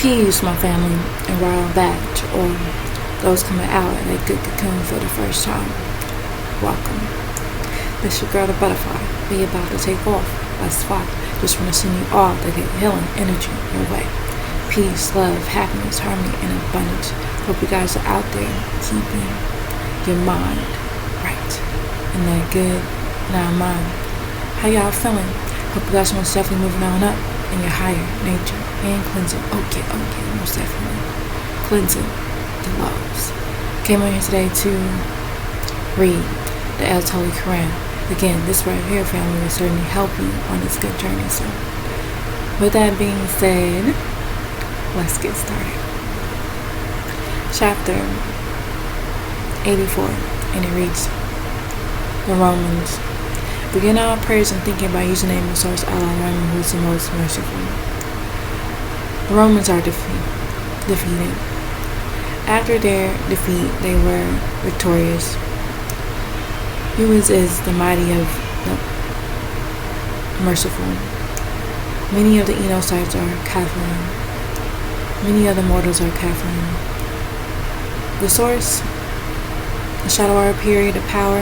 Peace, my family, and right on back to all those coming out and a good cocoon for the first time. Welcome. This your girl, the butterfly. We about to take off. Let's fly. Just want to send you all the good healing energy your way. Peace, love, happiness, harmony, and abundance. Hope you guys are out there keeping your mind right and that good mind. How y'all feeling? Hope you guys most definitely moving on up in your higher nature and cleansing. Okay, most definitely cleansing the lows. Came on here today to read the Holy Qur'aan. Again, this right here, family, will certainly help you on this good journey. So, with that being said, let's get started. Chapter 84, and it reads, the Romans. Begin our prayers and thinking by using the name of Source Allah, Rahman, who is the most merciful. The Romans are defeated. After their defeat, they were victorious. Humans is the mighty of the merciful. Many of the Enosites are Kafirin. Many of the mortals are Kafirin. The source, the shadow hour period of power,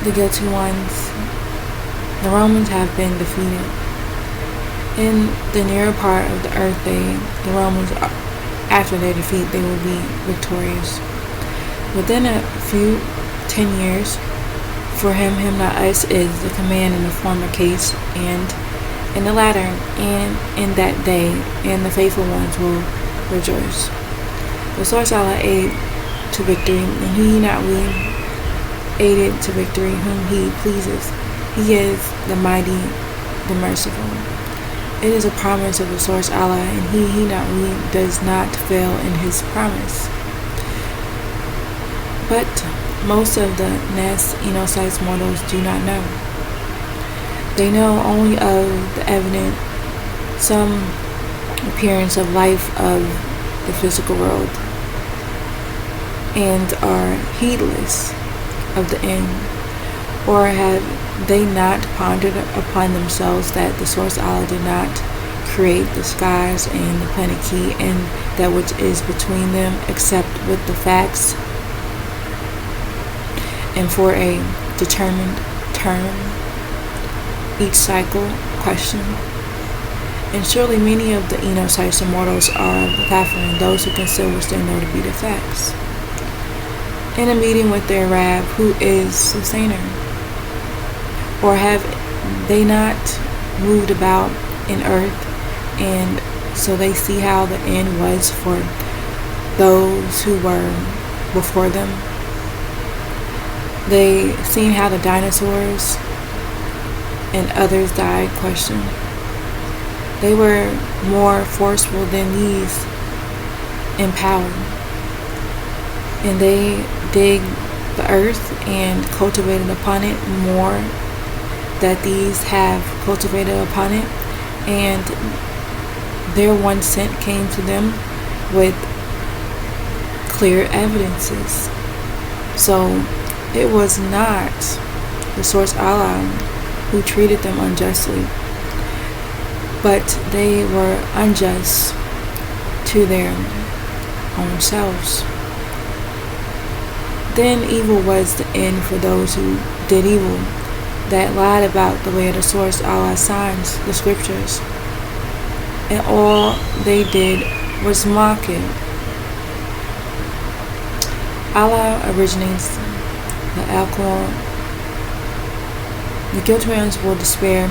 the guilty ones, the Romans have been defeated. In the nearer part of the earth, the Romans, after their defeat, they will be victorious. Within a few 10 years, for him, not us, is the command in the former case, and in the latter, and in that day, and the faithful ones will rejoice. The source Allah aid to victory, and he not we aided to victory whom he pleases. He is the mighty, the merciful. It is a promise of the source Allah, and he not we does not fail in his promise. But most of the Enosites mortals do not know. They know only of the evident, some appearance of life of the physical world, and are heedless of the end. Or have they not pondered upon themselves that the source Allah did not create the skies and the planet key and that which is between them except with the facts and for a determined term, each cycle question? And surely many of the Enosites and mortals are the Kafirin, those who consider which they know to be the facts. In a meeting with their Rab, who is sustainer? Or have they not moved about in earth, and so they see how the end was for those who were before them? They seen how the dinosaurs and others died? Question. They were more forceful than these in power, and they dig the earth and cultivated upon it more that these have cultivated upon it, and their one cent came to them with clear evidences. So it was not the source Allah who treated them unjustly, but they were unjust to their own selves. Then evil was the end for those who did evil, that lied about the way of the source Allah signs, the scriptures, and all they did was mock it. Allah originates the alcohol. The guilty ones will despair.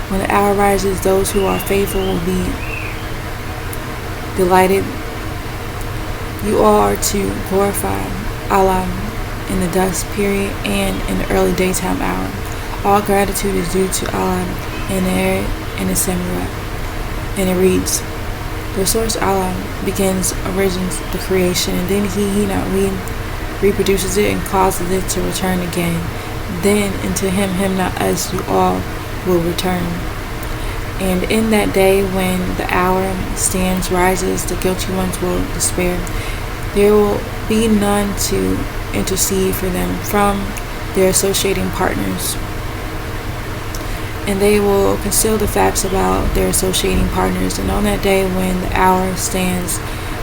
When the hour rises, those who are faithful will be delighted. You all are to glorify Allah in the dusk period and in the early daytime hour. All gratitude is due to Allah in the air and the Samurai. And it reads, the source Allah originates the creation, and then he not we reproduces it and causes it to return again. Then into him not us, you all will return. And in that day when the hour rises, the guilty ones will despair. There will be none to intercede for them from their associating partners. and they will conceal the facts about their associating partners. And on that day when the hour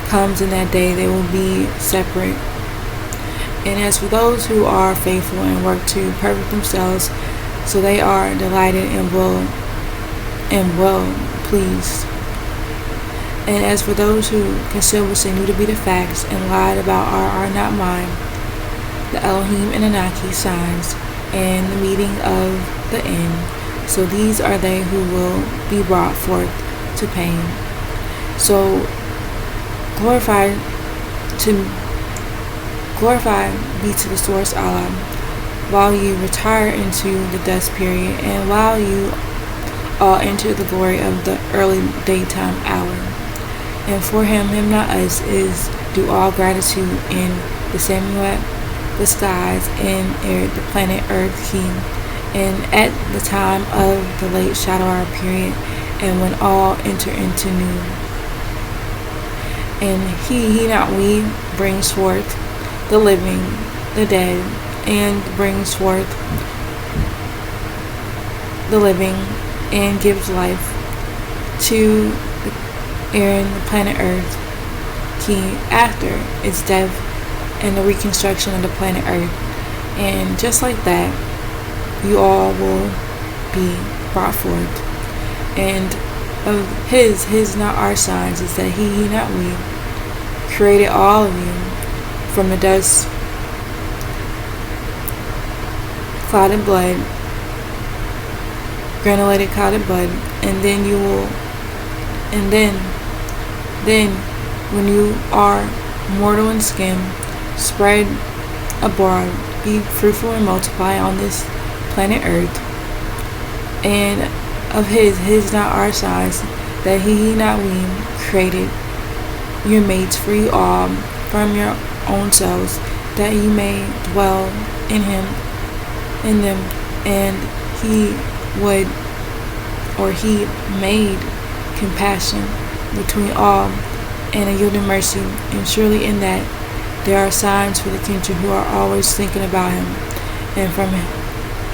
comes in that day, they will be separate. And as for those who are faithful and work to perfect themselves, so they are delighted and well pleased. And as for those who conceal what they knew to be the facts and lied about are not mine, the Elohim and Anunnaki signs and the meeting of the end. So these are they who will be brought forth to pain. So glorified be to the source Allah, while you retire into the dust period, and while you all enter the glory of the early daytime hour. And for him not us, is due all gratitude in the Samuel, the skies, and the planet Earth He, and at the time of the late shadow hour period, and when all enter into noon. And he not we, brings forth the living, the dead, and brings forth the living, and gives life to the planet Earth He after its death and the reconstruction of the planet Earth. And just like that, you all will be brought forth. And of his not our signs, is that he not we, created all of you from the dust, clotted blood, granulated clotted blood, and then you will, and then when you are mortal in skin, spread abroad, be fruitful and multiply on this planet Earth. And of his not our signs, that he not we, created your mates for you all from your own selves, that you may dwell in them, and he would, or he made compassion between all, and a yielding mercy. And surely in that there are signs for the kindred who are always thinking about him. And from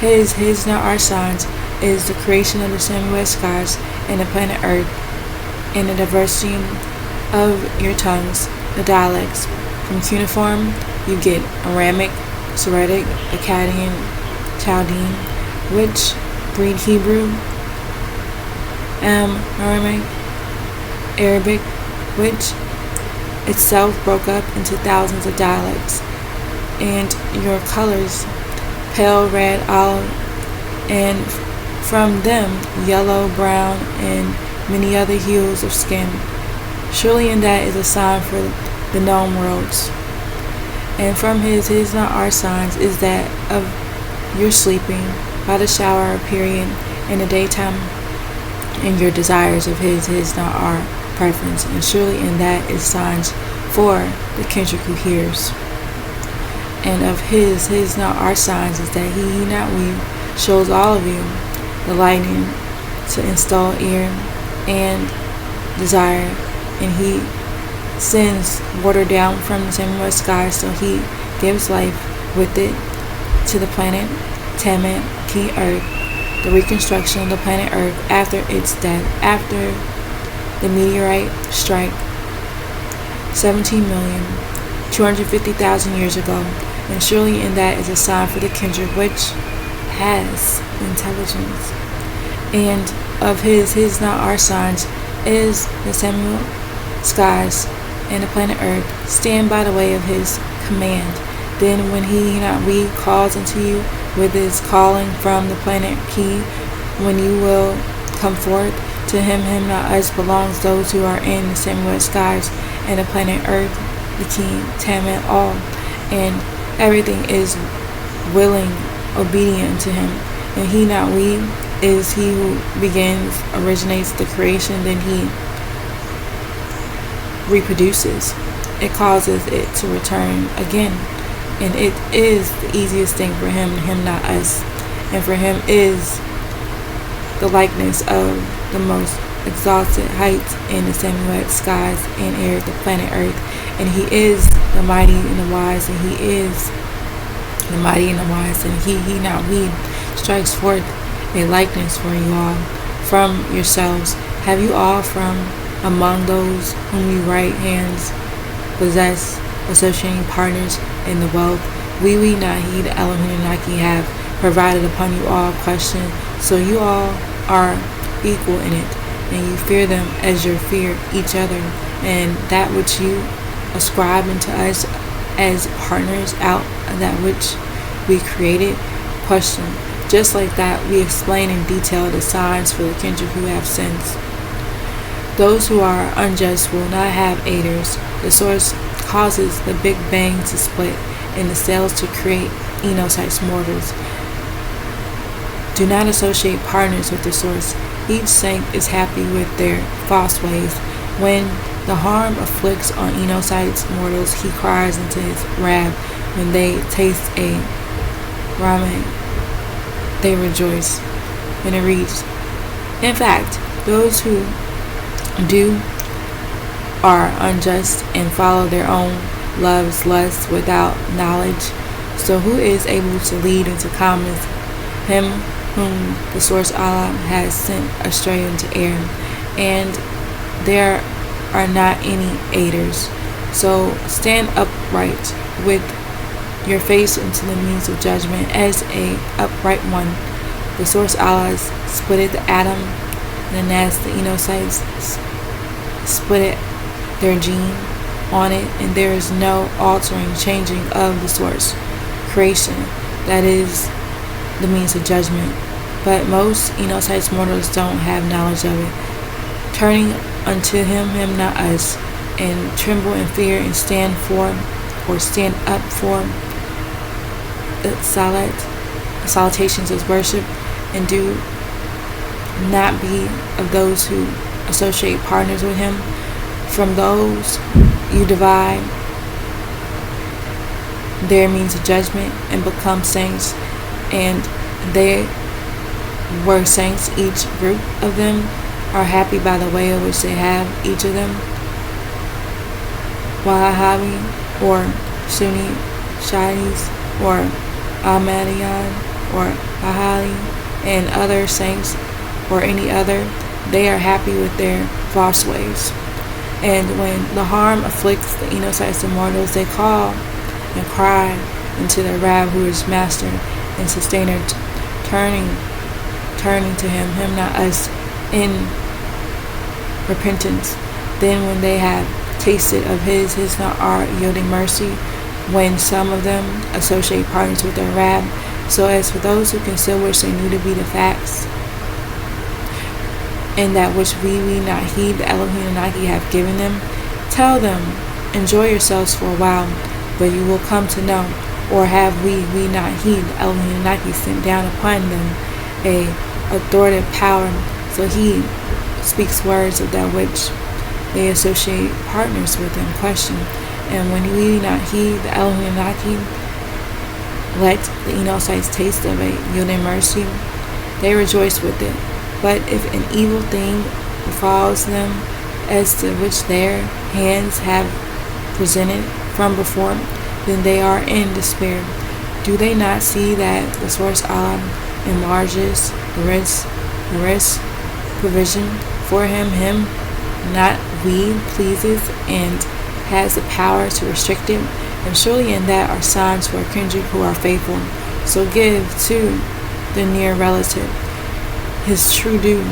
his not our signs, is the creation of the Samuel skies and the planet Earth, and the diversity of your tongues, the dialects. From cuneiform you get Aramic, Syriac, Akkadian, Chaldean, which breed Hebrew, Aramaic, Arabic, which itself broke up into thousands of dialects. And your colors, pale red, olive, and from them yellow, brown, and many other hues of skin. Surely in that is a sign for the known worlds. And from his not our signs, is that of your sleeping by the shower period in the daytime, and your desires of his not our preference. And surely in that is signs for the kindred who hears. And of his not our signs, is that he not we, shows all of you the lightning to install ear and desire, and he sends water down from the Samuel sky, so he gives life with it to the planet Tamat, King Earth, the reconstruction of the planet Earth after its death, after the meteorite strike 17,250,000 years ago. And surely in that is a sign for the kindred which has intelligence. And of his not our signs, is the Samuel skies and the planet Earth stand by the way of his command. Then when he not we calls unto you with his calling from the planet Key, when you will come forth, to him not us belongs those who are in the Samuel skies and the planet Earth, the King, Tamat, all, and everything is willing, obedient to him. And he not we is he who begins, originates the creation, then he reproduces. It causes it to return again. And it is the easiest thing for him not us. And for him is the likeness of the most exalted heights in the Samuel skies and air, the planet Earth. And he is the mighty and the wise, and he is the mighty and the wise, and he not we strikes forth a likeness for you all from yourselves. Have you all from among those whom you right hands possess associating partners in the wealth? We not heed Elohim and Nike have provided upon you all question, so you all are equal in it, and you fear them as you fear each other, and that which you ascribe unto us as partners out of that which we created. Question. Just like that, we explain in detail the signs for the kindred who have sins. Those who are unjust will not have aiders. The source causes the Big Bang to split and the cells to create enocytes mortals. Do not associate partners with the source. Each saint is happy with their false ways. When the harm afflicts on enocytes mortals, he cries into his wrath. When they taste a ramen, they rejoice when it reads. In fact, those who do are unjust and follow their own love's lust without knowledge. So who is able to lead into calmness him whom the source Allah has sent astray into error? And there are not any aiders. So stand upright with your face into the means of judgment as a upright one. The source Allah splitted the atom, and as the enocytes split their gene on it, and there is no altering, changing of the source creation. That is the means of judgment. But most enocytes mortals don't have knowledge of it. Turning unto him not us, and tremble in fear and stand up for the salutations as worship, and do not be of those who associate partners with him. From those you divide their means of judgment and become saints, and they were saints. Each group of them are happy by the way of which they have, each of them. Wahhabi or Sunni, Shiites or Ahmadiyan or Bahali and other saints or any other, they are happy with their false ways. And when the harm afflicts the enocytes and mortals, they call and cry into their Rab, who is master and sustainer, turning to him not us, in repentance. Then when they have tasted of his not our yielding mercy, when some of them associate partners with their Rab. So as for those who conceal which they knew to be the facts, and that which we not heed the Elohim and Nike have given them, tell them, enjoy yourselves for a while, but you will come to know. Or have we not heed the Elohim and Nike sent down upon them a authoritative power, so he speaks words of that which they associate partners with in question. And when we not heed the Elohim and Naki, let the enocytes taste of it, yielding mercy, they rejoice with it. But if an evil thing befalls them, as to which their hands have presented from before, then they are in despair. Do they not see that the source Allah enlarges the risk provision for him not we pleases, and has the power to restrict it? And surely in that are signs for a kindred who are faithful. So give to the near relative his true due,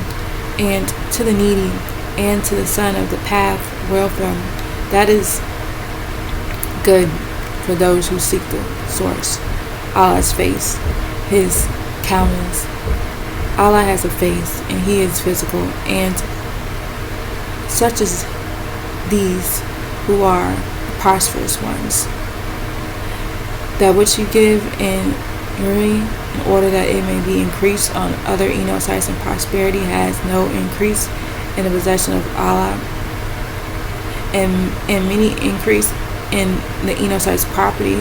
and to the needy, and to the son of the path welfare. That is good for those who seek the source, Allah's face, his countenance. Allah has a face, and he is physical, and such as these who are prosperous ones. That which you give in order that it may be increased on other enocytes, and prosperity has no increase in the possession of Allah, and many increase in the enocyte's property.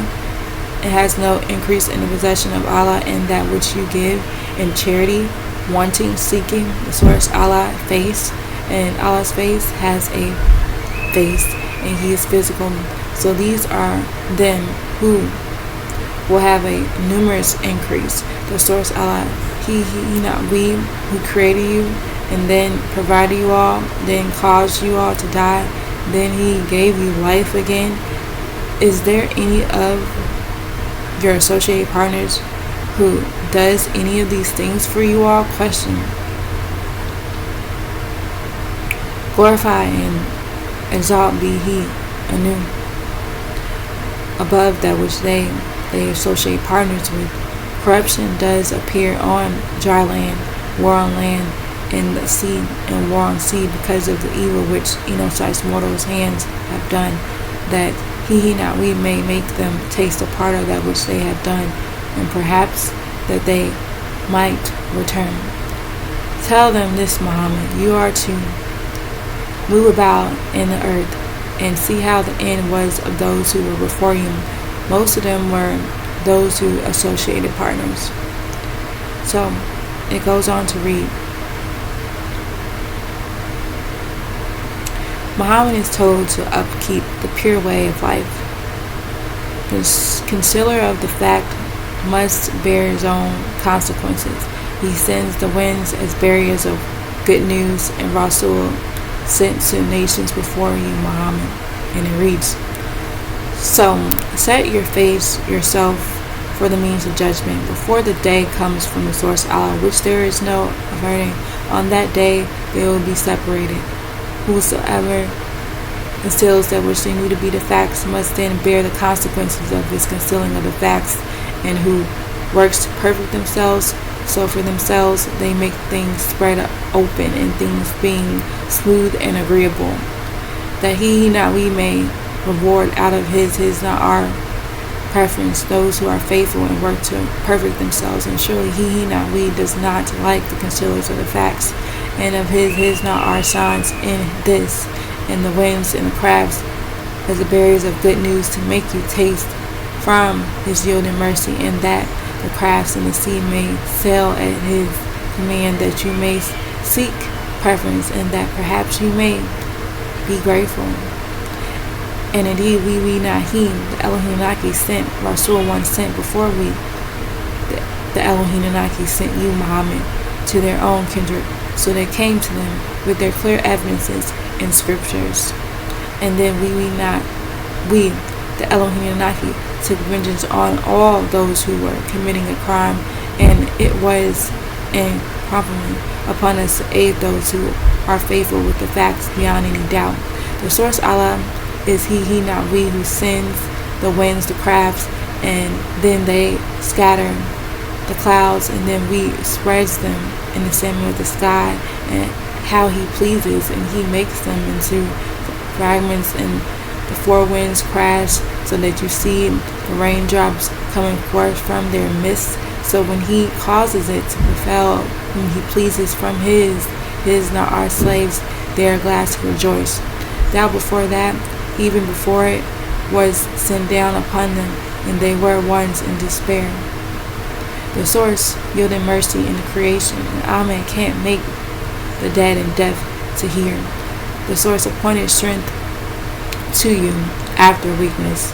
It has no increase in the possession of Allah, and that which you give in charity, wanting, seeking the source Allah face, and Allah's face has a face, and he is physical. So these are them who will have a numerous increase. The source Allah, He not we who created you and then provided you all, then caused you all to die, then he gave you life again. Is there any of your associated partners who does any of these things for you all? Question. Glorify and exalt be he anew above that which they associate partners with. Corruption does appear on dry land, war on land, in the sea, and war on sea, because of the evil which such mortals' hands have done, that he not we may make them taste a part of that which they have done, and perhaps that they might return. Tell them this, Muhammad, you are to move about in the earth and see how the end was of those who were before you. Most of them were those who associated partners. So it goes on to read, Muhammad is told to upkeep the pure way of life. The concealer of the fact must bear his own consequences. He sends the winds as barriers of good news, and Rasul sent to nations before you, Muhammad. And it reads, so set your face yourself for the means of judgment before the day comes from the source Allah, which there is no averting. On that day they will be separated. Whosoever conceals that which they knew to be the facts must then bear the consequences of his concealing of the facts, and who works to perfect themselves, so for themselves they make things spread open, and things being smooth and agreeable, that he not we may reward out of his not our preference those who are faithful and work to perfect themselves. And surely he not we does not like the concealers of the facts, and of his not our signs in this, and the winds and the crafts as the barriers of good news, to make you taste from his yielding mercy, and that the crafts in the sea may sail at his command, that you may seek preference, and that perhaps you may be grateful. And indeed we Nahim, the Elohim Naki, sent Rasul one sent before we, the Elohim Naki, sent you, Muhammad, to their own kindred. So they came to them with their clear evidences in scriptures. And then we, the Elohim Naki, took vengeance on all those who were committing a crime, and it was improperly upon us to aid those who are faithful with the facts beyond any doubt. The source Allah is he not we, who sends the winds, the crafts, and then they scatter the clouds, and then we spreads them in the same of the sky, and how he pleases, and he makes them into fragments, and the four winds crash, so that you see the raindrops coming forth from their midst. So when he causes it to befall whom he pleases from his not our slaves, they are glad to rejoice. Thou before that, even before it was sent down upon them, and they were once in despair. The source yielded mercy in the creation, and Amen can't make the dead and deaf to hear. The source appointed strength to you after weakness,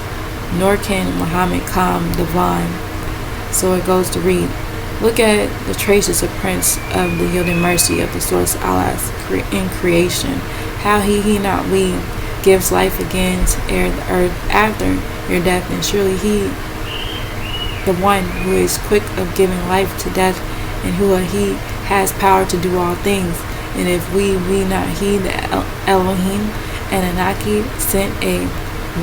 nor can Muhammad calm the blind. So it goes to read, look at the traces of prints of the yielding mercy of the source Allah in creation, how he not we gives life again to air the earth after your death, and surely he, the one who is quick of giving life to death, and who he has power to do all things. And if we not he, the Elohim and Anaki, sent a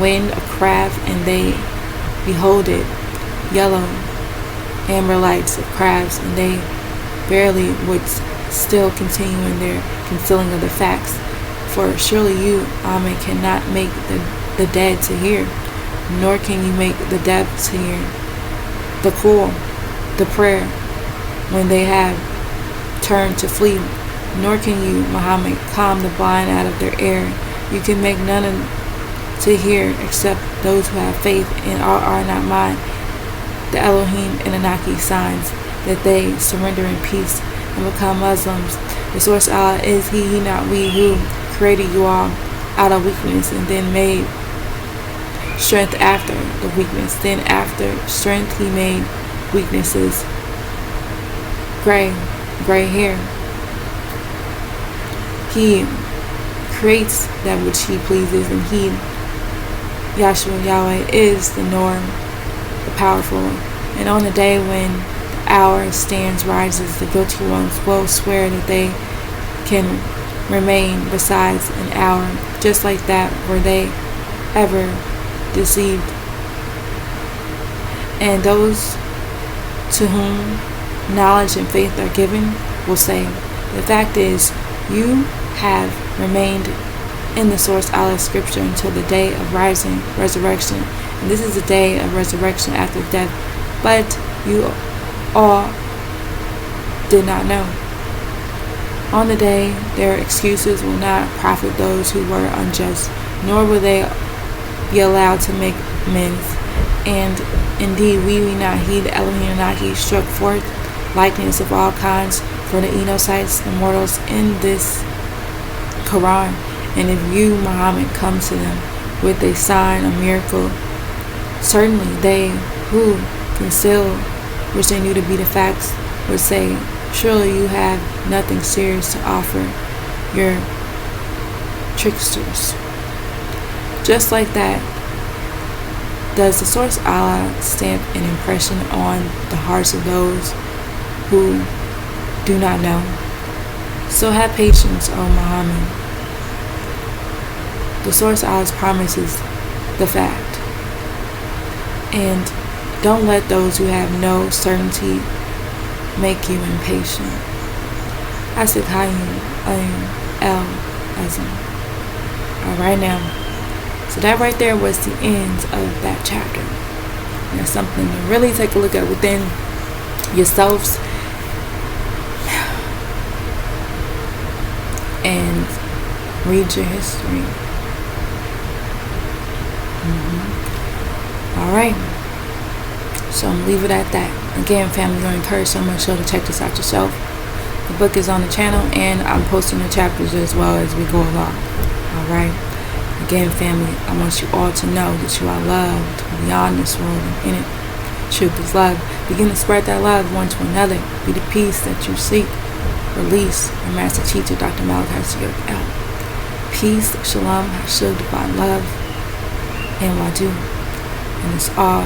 wind, a craft, and they behold it, yellow amber lights of crafts, and they barely would still continue in their concealing of the facts. For surely you, Amen, cannot make the dead to hear, nor can you make the deaf to hear the call, the prayer, when they have turned to flee, nor can you, Muhammad, calm the blind out of their error. You can make none to hear except those who have faith and are not mine, the Elohim and Anaki signs, that they surrender in peace and become Muslims. The source Allah is he not we, who created you all out of weakness, and then made strength after the weakness. Then after strength he made weaknesses. gray hair. He creates that which he pleases, and he, Yahshua Yahweh, is the norm, the powerful. And on the day when the hour stands, rises, the guilty ones will swear that they can remain besides an hour. Just like that, were they ever deceived? And those to whom knowledge and faith are given will say, the fact is, you have remained in the source Allah scripture until the day of rising, resurrection. And this is the day of resurrection after death. But you all did not know. On the day, their excuses will not profit those who were unjust, nor will they be allowed to make amends. And indeed, we will not heed Elohim Naki struck forth likeness of all kinds for the Enocytes, the mortals, in this Qur'an. And if you, Muhammad, come to them with a sign, a miracle, certainly they who conceal which they knew to be the facts would say, surely you have nothing serious to offer your tricksters. Just like that, does the source Allah stamp an impression on the hearts of those who do not know? So have patience, O Muhammad. The source Allah's promises the fact. And don't let those who have no certainty make you impatient. Asikayim Ayim El Azim. Alright now. So that right there was the end of that chapter. And that's something to really take a look at within yourselves. And read your history. Alright. So I'm leave it at that. Again, family, you're encouraged so much so to check this out yourself. The book is on the channel, and I'm posting the chapters as well as we go along. Alright. Again, family, I want you all to know that you are loved beyond this world and in it. Truth is love. Begin to spread that love one to another. Be the peace that you seek. Release your master teacher, Dr. Malachi out. Peace, shalom, hashud, divine love, and wadu. And it's all